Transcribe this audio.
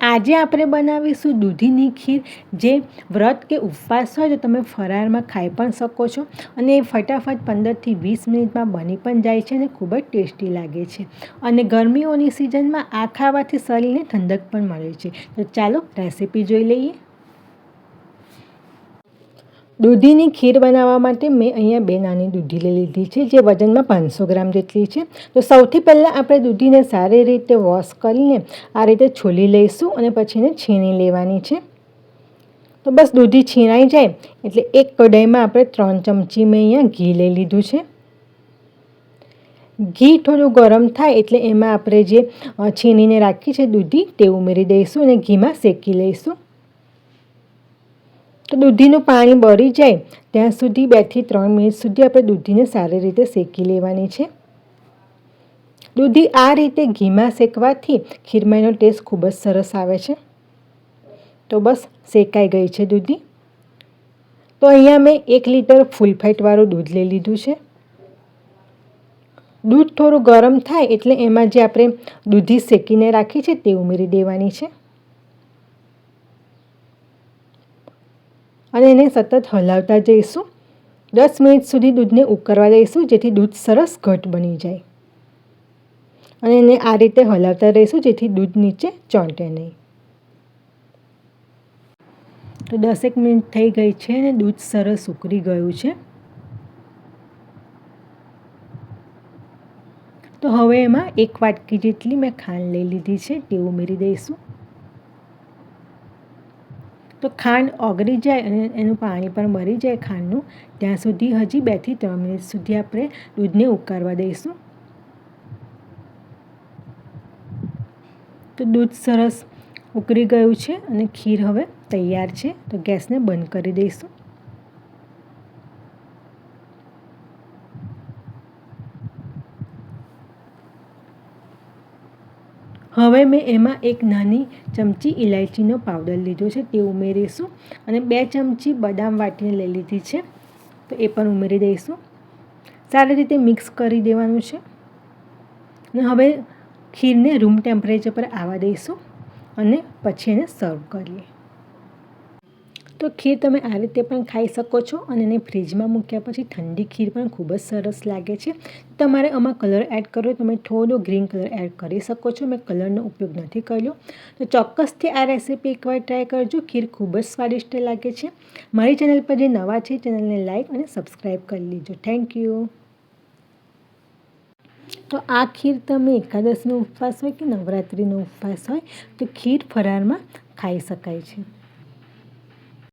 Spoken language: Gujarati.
આજે આપણે બનાવીશું દૂધીની ખીર, જે વ્રત કે ઉપવાસ હોય તો તમે ફરાળમાં ખાઈ પણ શકો છો અને ફટાફટ 15થી 20 મિનિટમાં બની પણ જાય છે અને ખૂબ જ ટેસ્ટી લાગે છે. અને ગરમીઓની સિઝનમાં આ ખાવાથી શરીરને ઠંડક પણ મળે છે. તો ચાલો રેસીપી જોઈ લઈએ. દૂધીની ખીર બનાવવા માટે મેં અહીંયા 2 નાની દૂધી લઈ લીધી છે, જે વજનમાં 500 ગ્રામ જેટલી છે. તો સૌથી પહેલાં આપણે દૂધીને સારી રીતે વોશ કરીને આ રીતે છોલી લઈશું અને પછી એને છીણી લેવાની છે. તો બસ દૂધી છીણાઈ જાય એટલે એક કઢાઈમાં આપણે 3 ચમચી મેં અહીંયા ઘી લઈ લીધું છે. ઘી થોડું ગરમ થાય એટલે એમાં આપણે જે છીણીને રાખી છે દૂધી તે ઉમેરી દઈશું અને ઘીમાં શેકી લઈશું. તો દૂધીનું પાણી બળી જાય ત્યાં સુધી 2 થી 3 મિનિટ સુધી આપણે દૂધીને સારી રીતે શેકી લેવાની છે. દૂધી આ રીતે ઘીમાં શેકવાથી ખીરમાં એનો ટેસ્ટ ખૂબ જ સરસ આવે છે. તો બસ શેકાઈ ગઈ છે દૂધી. તો અહીંયા મેં 1 લીટર ફૂલ ફેટવાળું દૂધ લઈ લીધું છે. દૂધ થોડું ગરમ થાય એટલે એમાં જે આપણે દૂધી શેકીને રાખી છે તે ઉમેરી દેવાની છે. અને એને સતત હલાવતા જઈશું. 10 મિનિટ સુધી દૂધને ઉકળવા દઈશું, જેથી દૂધ સરસ ઘટ બની જાય. અને એને આ રીતે હલાવતા રહીશું જેથી દૂધ નીચે ચોંટે નહીં. તો 10 મિનિટ થઈ ગઈ છે અને દૂધ સરસ ઉકળી ગયું છે. તો હવે એમાં 1 વાટકી જેટલી મેં ખાંડ લઈ લીધી છે તે ઉમેરી દઈશું. તો ખાંડ ઓગળી જાય અને એનું પાણી પણ મરી જાય ખાંડનું, ત્યાં સુધી હજી 2 થી 3 મિનિટ સુધી આપણે દૂધને ઉકાળવા દઈશું. તો દૂધ સરસ ઉકળી ગયું છે અને ખીર હવે તૈયાર છે. તો ગેસને બંધ કરી દઈશું. હવે મેં એમાં 1 નાની ચમચી ઇલાયચીનો પાવડર લીધો છે તે ઉમેરીશું અને 2 ચમચી બદામ વાટીને લઈ લીધી છે, તો એ પણ ઉમેરી દઈશું. સારી રીતે મિક્સ કરી દેવાનું છે. અને હવે ખીરને રૂમ ટેમ્પરેચર પર આવવા દઈશું અને પછી એને સર્વ કરીએ. તો ખીર તમે આ રીતે પણ ખાઈ શકો છો અને એને ફ્રીજમાં મૂક્યા પછી ઠંડી ખીર પણ ખૂબ જ સરસ લાગે છે. તમારે આમાં કલર એડ કરવો તમે થોડો ગ્રીન કલર એડ કરી શકો છો. મેં કલરનો ઉપયોગ નથી કર્યો. તો ચોક્કસથી આ રેસીપી એકવાર ટ્રાય કરજો. ખીર ખૂબ જ સ્વાદિષ્ટ લાગે છે. મારી ચેનલ પર જે નવા છે ચેનલને લાઈક અને સબસ્ક્રાઈબ કરી લેજો. Thank you. તો આ ખીર તમે એકાદશીનો ઉપવાસ હોય કે નવરાત્રિનો ઉપવાસ હોય તો ખીર ફરાળમાં ખાઈ શકાય છે.